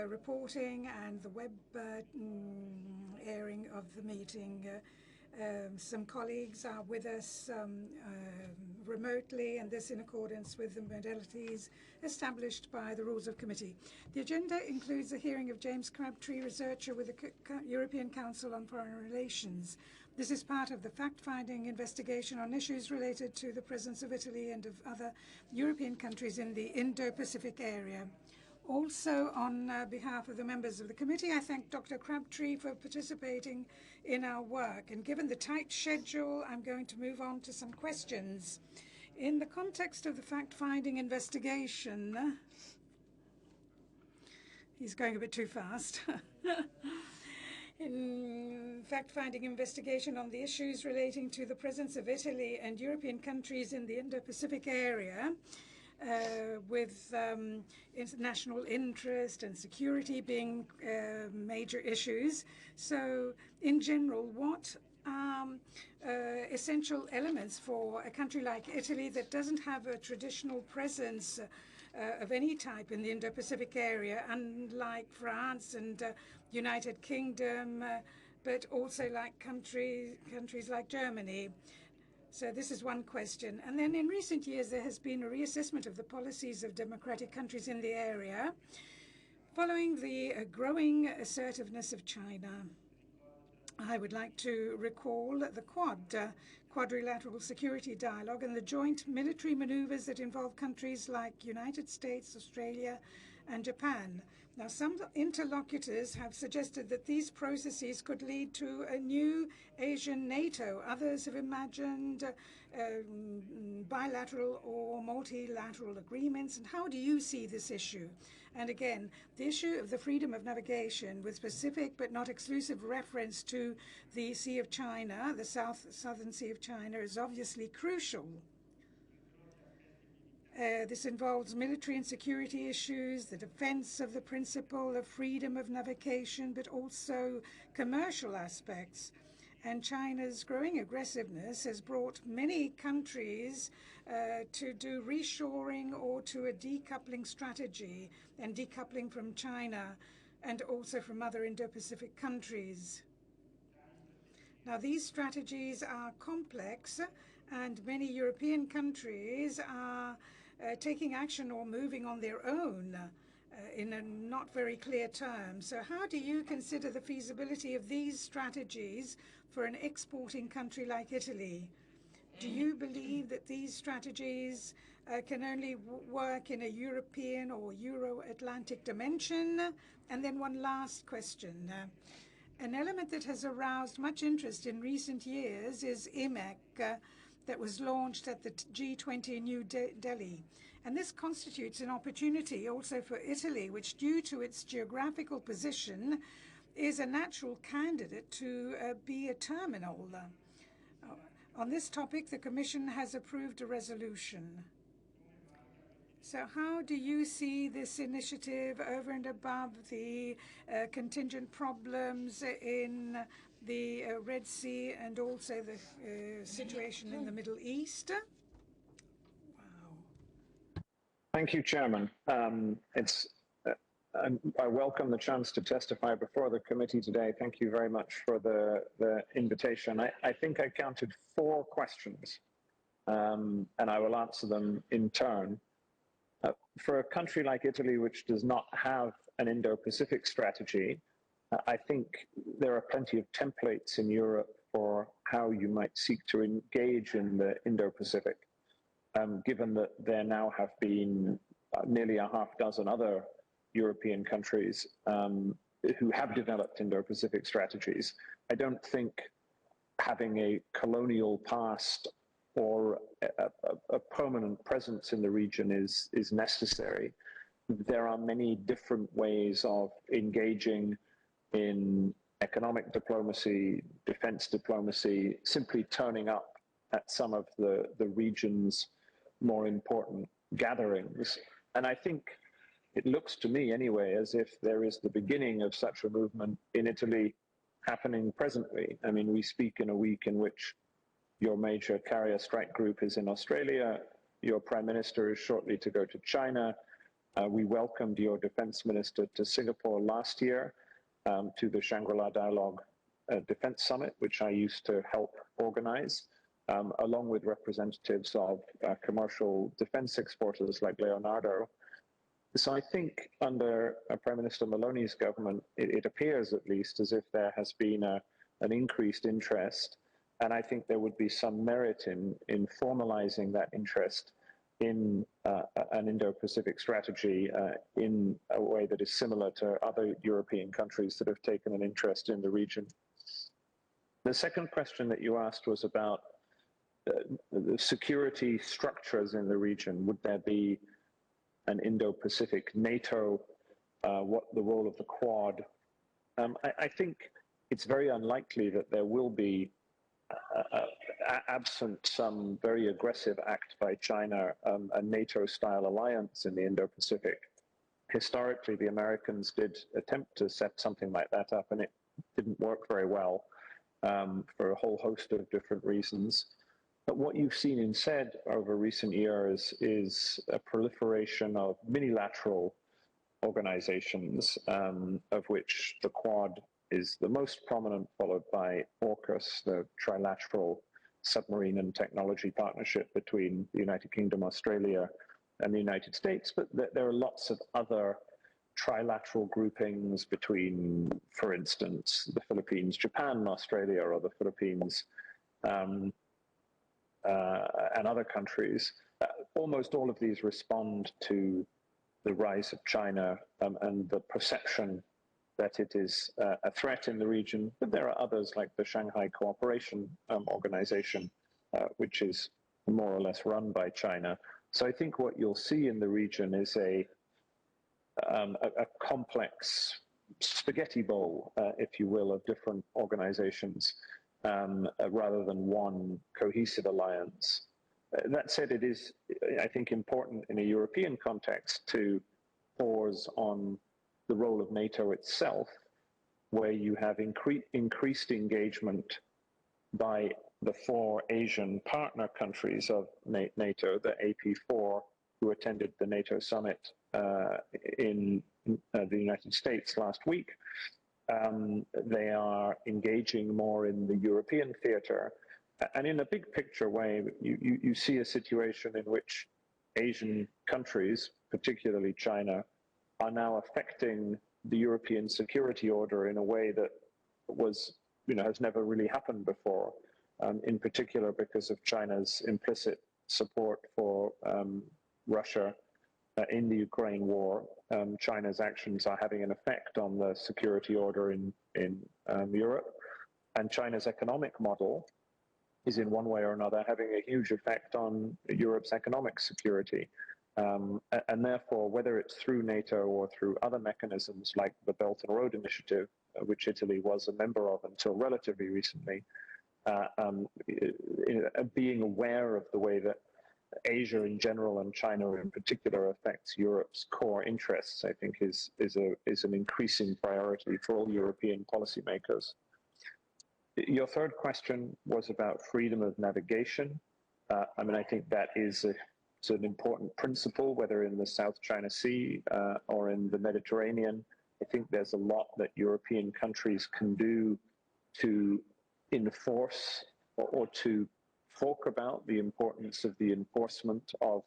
reporting and the web airing of the meeting. Some colleagues are with us remotely, and this in accordance with the modalities established by the rules of committee. The agenda includes a hearing of James Crabtree, researcher with the European Council on Foreign Relations. This is part of the fact-finding investigation on issues related to the presence of Italy and of other European countries in the Indo-Pacific area. Also, on behalf of the members of the committee, I thank Dr. Crabtree for participating in our work. And given the tight schedule, I'm going to move on to some questions. In the context of the fact-finding investigation, he's going a bit too fast. In fact-finding investigation on the issues relating to the presence of Italy and European countries in the Indo-Pacific area, with international interest and security being major issues. So, in general, what are essential elements for a country like Italy that doesn't have a traditional presence of any type in the Indo-Pacific area, unlike France and United Kingdom, but also like countries like Germany? So this is one question. And then in recent years, there has been a reassessment of the policies of democratic countries in the area following the growing assertiveness of China. I would like to recall the quadrilateral security dialogue, and the joint military maneuvers that involve countries like United States, Australia, and Japan. Now, some interlocutors have suggested that these processes could lead to a new Asian NATO. Others have imagined bilateral or multilateral agreements. And how do you see this issue? And again, the issue of the freedom of navigation with specific but not exclusive reference to the Sea of China, the southern Sea of China, is obviously crucial. This involves military and security issues, the defense of the principle of freedom of navigation, but also commercial aspects. And China's growing aggressiveness has brought many countries to do reshoring or to a decoupling strategy, and decoupling from China and also from other Indo-Pacific countries. Now, these strategies are complex, and many European countries are taking action or moving on their own in a not very clear term. So how do you consider the feasibility of these strategies for an exporting country like Italy? Do you believe that these strategies can only work in a European or Euro-Atlantic dimension? And then one last question. An element that has aroused much interest in recent years is IMEC, that was launched at the G20 in New Delhi. And this constitutes an opportunity also for Italy, which, due to its geographical position, is a natural candidate to be a terminal. On this topic, the Commission has approved a resolution. So how do you see this initiative over and above the contingent problems in the Red Sea and also the situation in the Middle East? Wow. Thank you, Chairman. I welcome the chance to testify before the committee today. Thank you very much for the invitation. I think I counted 4 questions, and I will answer them in turn. For a country like Italy, which does not have an Indo-Pacific strategy, I think there are plenty of templates in Europe for how you might seek to engage in the Indo-Pacific, given that there now have been nearly a half dozen other European countries who have developed Indo-Pacific strategies. I don't think having a colonial past or a permanent presence in the region is necessary. There are many different ways of engaging in economic diplomacy, defense diplomacy, simply turning up at some of the region's more important gatherings. And I think it looks to me anyway as if there is the beginning of such a movement in Italy happening presently. I mean, we speak in a week in which your major carrier strike group is in Australia, your prime minister is shortly to go to China, We welcomed your defense minister to Singapore last year to the Shangri-La Dialogue Defense Summit, which I used to help organize, along with representatives of commercial defense exporters like Leonardo. So I think under Prime Minister Maloney's government, it appears at least as if there has been an increased interest, and I think there would be some merit in formalizing that interest in an Indo-Pacific strategy in a way that is similar to other European countries that have taken an interest in the region. The second question that you asked was about the security structures in the region. Would there be an Indo-Pacific NATO? What the role of the Quad? I think it's very unlikely that there will be, absent some very aggressive act by China, a NATO-style alliance in the Indo-Pacific. Historically, the Americans did attempt to set something like that up, and it didn't work very well for a whole host of different reasons. But what you've seen instead over recent years is a proliferation of minilateral organizations, of which the Quad is the most prominent, followed by AUKUS, the trilateral submarine and technology partnership between the United Kingdom, Australia, and the United States. But there are lots of other trilateral groupings between, for instance, the Philippines, Japan, Australia, or the Philippines, and other countries. Almost all of these respond to the rise of China and the perception that it is a threat in the region. But there are others like the Shanghai Cooperation Organization, which is more or less run by China. So I think what you'll see in the region is a complex spaghetti bowl, if you will, of different organizations, rather than one cohesive alliance. That said, it is, I think, important in a European context to pause on the role of NATO itself, where you have increased engagement by the 4 Asian partner countries of NATO, the AP4, who attended the NATO summit in the United States last week. They are engaging more in the European theater. And in a big picture way, you see a situation in which Asian countries, particularly China, are now affecting the European security order in a way that has never really happened before, in particular because of China's implicit support for Russia in the Ukraine war. China's actions are having an effect on the security order in Europe, and China's economic model is in one way or another having a huge effect on Europe's economic security. And therefore, whether it's through NATO or through other mechanisms like the Belt and Road Initiative, which Italy was a member of until relatively recently, being aware of the way that Asia in general and China in particular affects Europe's core interests, I think is an increasing priority for all European policymakers. Your third question was about freedom of navigation. I think that is an important principle, whether in the South China Sea or in the Mediterranean. I think there's a lot that European countries can do to enforce or to talk about the importance of the enforcement of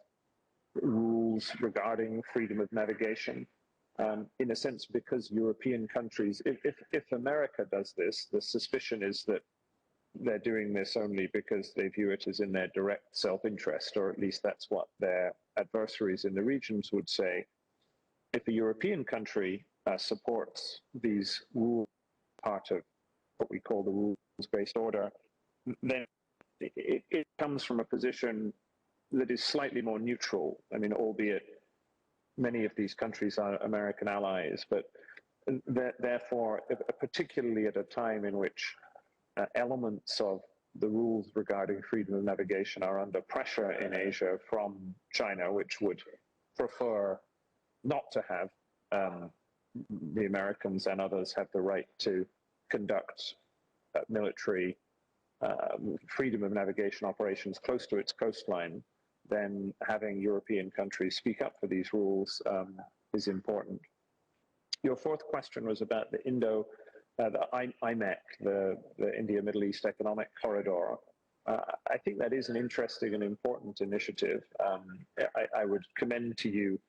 rules regarding freedom of navigation. In a sense, because European countries, if America does this, the suspicion is that they're doing this only because they view it as in their direct self-interest, or at least that's what their adversaries in the regions would say. If a European country supports these rules, part of what we call the rules-based order, then it comes from a position that is slightly more neutral. Albeit many of these countries are American allies, but therefore, particularly at a time in which elements of the rules regarding freedom of navigation are under pressure in Asia from China, which would prefer not to have the Americans and others have the right to conduct military freedom of navigation operations close to its coastline, then having European countries speak up for these rules is important. Your fourth question was about the IMEC, the India Middle East Economic Corridor. I think that is an interesting and important initiative. I would commend to you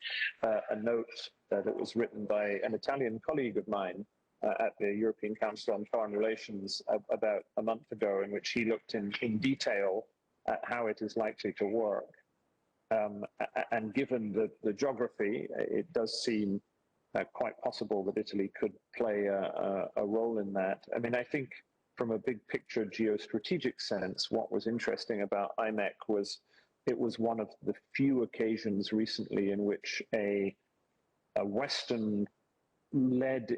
a note that was written by an Italian colleague of mine at the European Council on Foreign Relations about a month ago, in which he looked in detail at how it is likely to work. And given the geography, it does seem quite possible that Italy could play a role in that. I mean, I think from a big picture geostrategic sense, what was interesting about IMEC was it was one of the few occasions recently in which a Western-led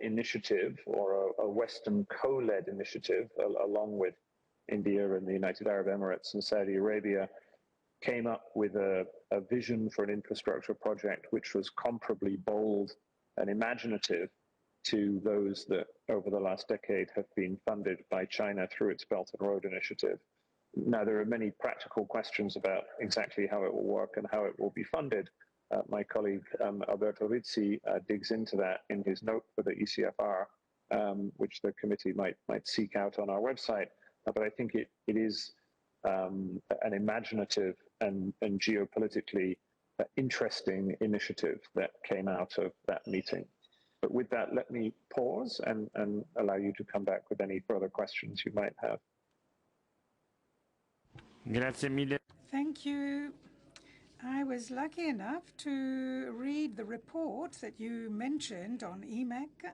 initiative or a Western co-led initiative, along with India and the United Arab Emirates and Saudi Arabia, came up with a vision for an infrastructure project which was comparably bold and imaginative to those that over the last decade have been funded by China through its Belt and Road Initiative. Now, there are many practical questions about exactly how it will work and how it will be funded. My colleague Alberto Rizzi digs into that in his note for the ECFR, which the committee might seek out on our website. But I think it is an imaginative and geopolitically interesting initiative that came out of that meeting. But with that, let me pause and allow you to come back with any further questions you might have. Grazie mille. Thank you. I was lucky enough to read the report that you mentioned on IMEC,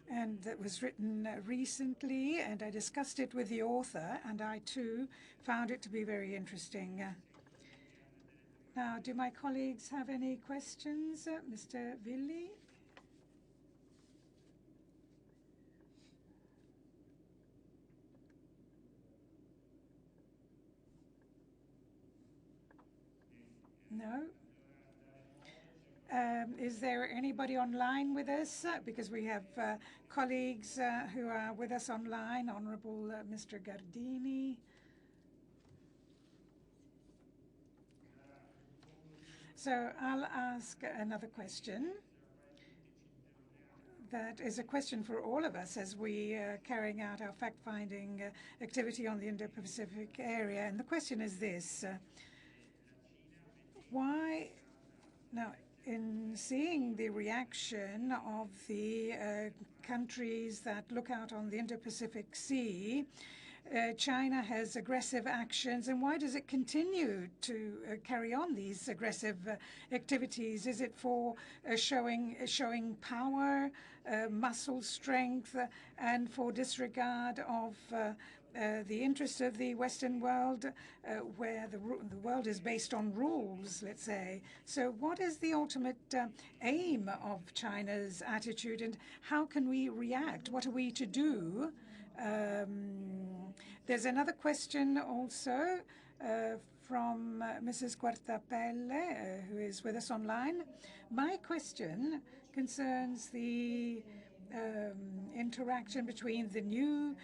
and that was written recently, and I discussed it with the author, and I too found it to be very interesting. Now, do my colleagues have any questions? Mr. Villi? No? Is there anybody online with us? Because we have colleagues who are with us online. Honorable Mr. Gardini. So I'll ask another question. That is a question for all of us as we are carrying out our fact-finding activity on the Indo-Pacific area. And the question is this. Why, now, in seeing the reaction of the countries that look out on the Indo-Pacific Sea, China has aggressive actions, and why does it continue to carry on these aggressive activities? Is it for showing power, muscle strength, and for disregard of the interest of the Western world, where the world is based on rules, let's say? So what is the ultimate aim of China's attitude, and how can we react? What are we to do? There's another question also from Mrs. Quartapelle, who is with us online. My question concerns the interaction between the new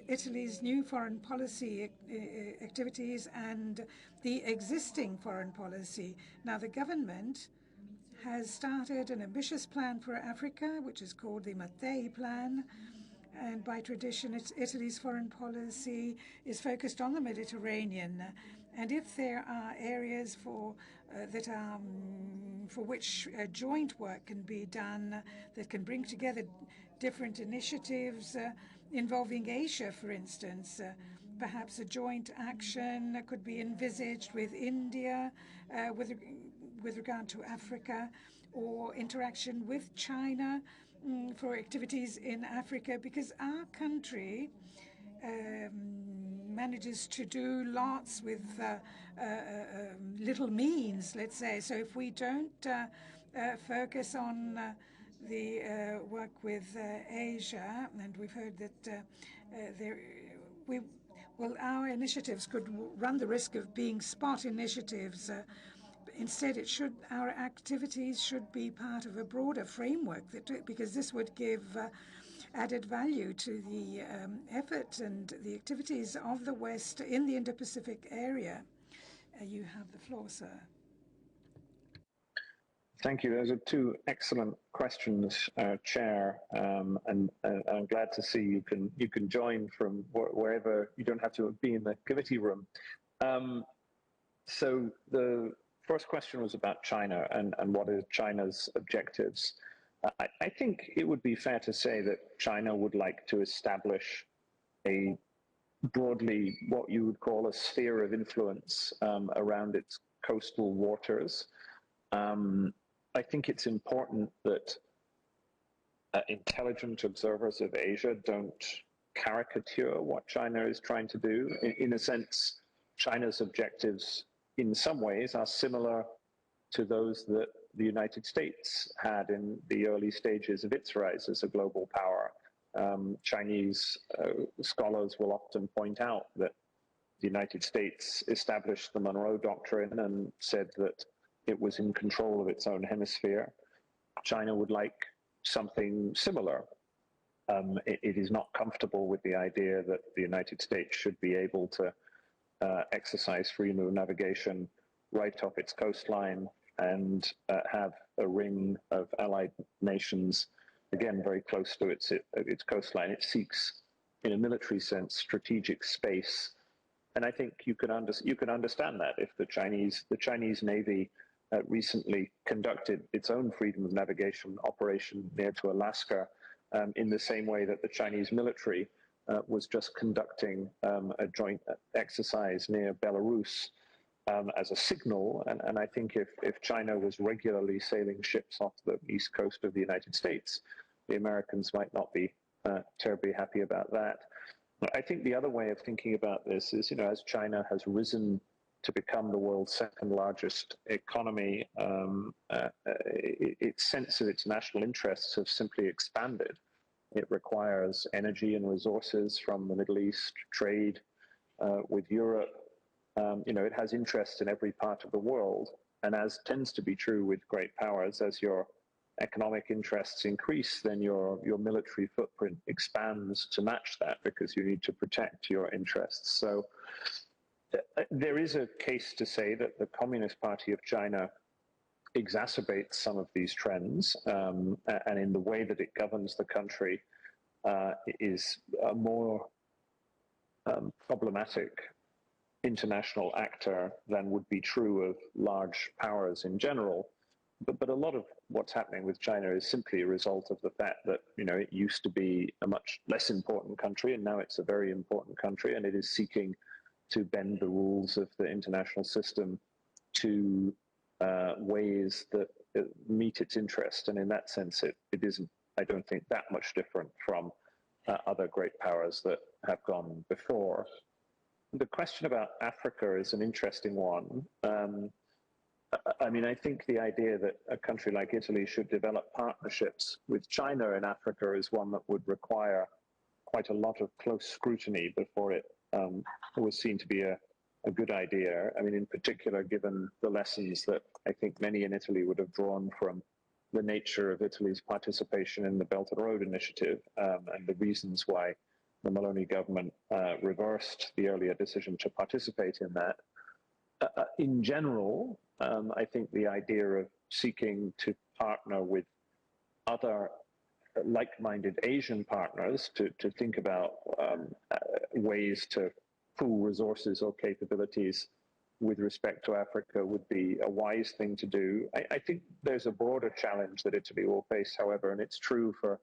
Italy's new foreign policy activities and the existing foreign policy. Now, the government has started an ambitious plan for Africa, which is called the Mattei Plan. And by tradition, Italy's foreign policy is focused on the Mediterranean. And if there are areas for which joint work can be done, that can bring together different initiatives involving Asia, for instance, perhaps a joint action could be envisaged with India with regard to Africa, or interaction with China for activities in Africa, because our country manages to do lots with little means, let's say. So if we don't focus on the work with Asia, and we've heard that our initiatives could run the risk of being spot initiatives. Instead, our activities should be part of a broader framework, because this would give added value to the effort and the activities of the West in the Indo-Pacific area. You have the floor, sir. Thank you. Those are two excellent questions, Chair, and I'm glad to see you can join from wherever. You don't have to be in the committee room. So the first question was about China and what are China's objectives. I think it would be fair to say that China would like to establish a broadly what you would call a sphere of influence around its coastal waters. I think it's important that intelligent observers of Asia don't caricature what China is trying to do. In a sense, China's objectives in some ways are similar to those that the United States had in the early stages of its rise as a global power. Chinese scholars will often point out that the United States established the Monroe Doctrine and said that it was in control of its own hemisphere. China would like something similar. It is not comfortable with the idea that the United States should be able to exercise freedom of navigation right off its coastline and have a ring of allied nations, again, very close to its coastline. It seeks, in a military sense, strategic space. And I think you can understand that if the Chinese Navy recently conducted its own freedom of navigation operation near to Alaska in the same way that the Chinese military was just conducting a joint exercise near Belarus as a signal. And I think if China was regularly sailing ships off the east coast of the United States, the Americans might not be terribly happy about that. I think the other way of thinking about this is, as China has risen to become the world's second largest economy, its sense of its national interests have simply expanded. It requires energy and resources from the Middle East, trade with Europe. It has interests in every part of the world. And as tends to be true with great powers, as your economic interests increase, then your military footprint expands to match that because you need to protect your interests. So there is a case to say that the Communist Party of China exacerbates some of these trends, and in the way that it governs the country is a more problematic international actor than would be true of large powers in general. But a lot of what's happening with China is simply a result of the fact that, it used to be a much less important country, and now it's a very important country, and it is seeking to bend the rules of the international system to ways that meet its interest. And in that sense, it isn't, I don't think, that much different from other great powers that have gone before. The question about Africa is an interesting one. I think the idea that a country like Italy should develop partnerships with China in Africa is one that would require quite a lot of close scrutiny before it was seen to be a good idea. In particular, given the lessons that I think many in Italy would have drawn from the nature of Italy's participation in the Belt and Road Initiative and the reasons why the Meloni government reversed the earlier decision to participate in that. In general, I think the idea of seeking to partner with other like-minded Asian partners to think about ways to pool resources or capabilities with respect to Africa would be a wise thing to do. I think there's a broader challenge that Italy will face, however, and it's true for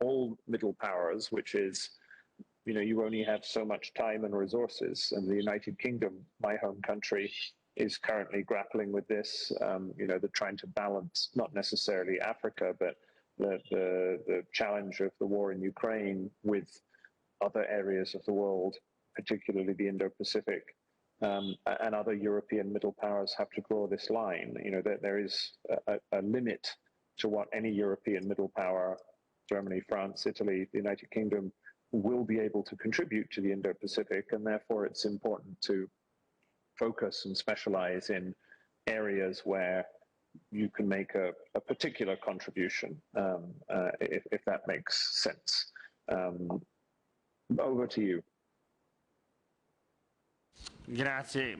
all middle powers, which is, you only have so much time and resources. And the United Kingdom, my home country, is currently grappling with this. They're trying to balance not necessarily Africa, but the challenge of the war in Ukraine with other areas of the world, particularly the Indo-Pacific, and other European middle powers have to draw this line. There is a limit to what any European middle power, Germany, France, Italy, the United Kingdom, will be able to contribute to the Indo-Pacific, and therefore it's important to focus and specialize in areas where you can make a particular contribution, if that makes sense. Over to you. Grazie.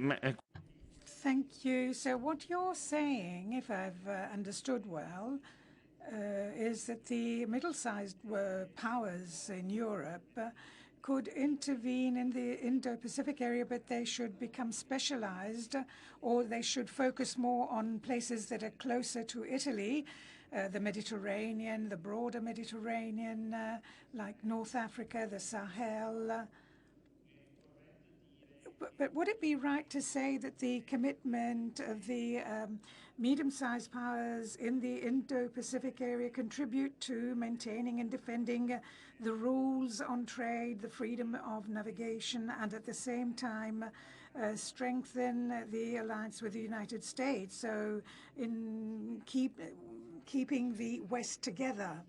Thank you. So what you're saying, if I've understood well, is that the middle-sized powers in Europe could intervene in the Indo-Pacific area, but they should become specialized, or they should focus more on places that are closer to Italy, the Mediterranean, the broader Mediterranean, like North Africa, the Sahel. But would it be right to say that the commitment of the medium-sized powers in the Indo-Pacific area contribute to maintaining and defending the rules on trade, the freedom of navigation, and at the same time strengthen the alliance with the United States, so in keeping the West together?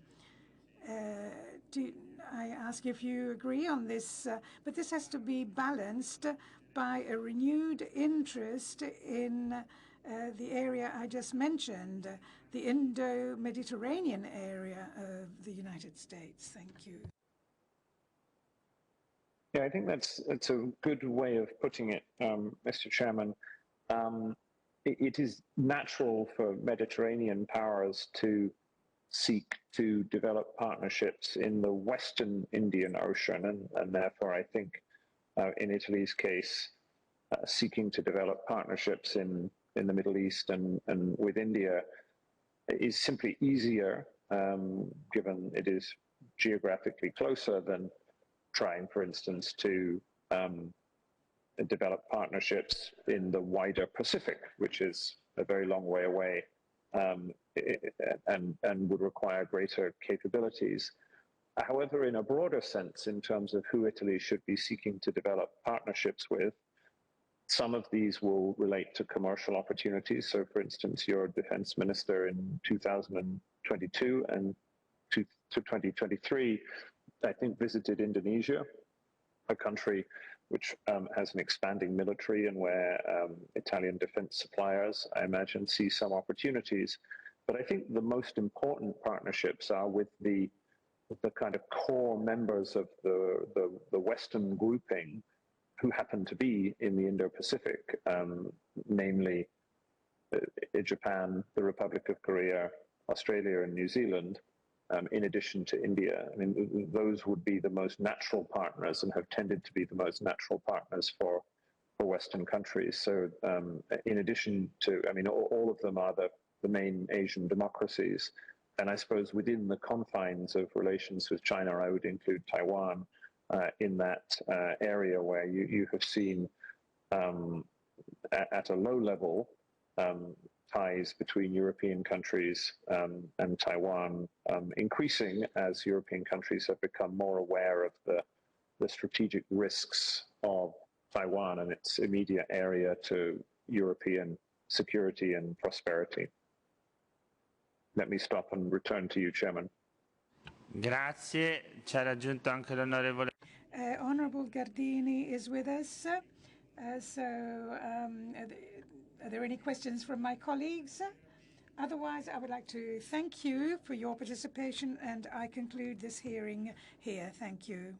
I ask if you agree on this, but this has to be balanced by a renewed interest in the area I just mentioned, the Indo-Mediterranean area of the United States. Thank you. Yeah, I think that's a good way of putting it, Mr. Chairman. It is natural for Mediterranean powers to seek to develop partnerships in the Western Indian Ocean, and therefore I think in Italy's case, seeking to develop partnerships in the Middle East and with India is simply easier, given it is geographically closer than trying, for instance, to develop partnerships in the wider Pacific, which is a very long way away. And would require greater capabilities. However, in a broader sense, in terms of who Italy should be seeking to develop partnerships with, some of these will relate to commercial opportunities. So, for instance, your defense minister in 2022 and to 2023, I think, visited Indonesia, a country which has an expanding military and where Italian defense suppliers, I imagine, see some opportunities. But I think the most important partnerships are with the kind of core members of the Western grouping who happen to be in the Indo-Pacific, namely Japan, the Republic of Korea, Australia, and New Zealand, in addition to India. I mean, those would be the most natural partners and have tended to be the most natural partners for Western countries. So in addition to, I mean, all of them are the main Asian democracies. And I suppose within the confines of relations with China, I would include Taiwan in that area where you have seen at a low level ties between European countries and Taiwan increasing as European countries have become more aware of the strategic risks of Taiwan and its immediate area to European security and prosperity. Let me stop and return to you, Chairman. Grazie. Ci ha raggiunto anche l'onorevole. Honorable Gardini is with us. Are there any questions from my colleagues? Otherwise, I would like to thank you for your participation, and I conclude this hearing here. Thank you.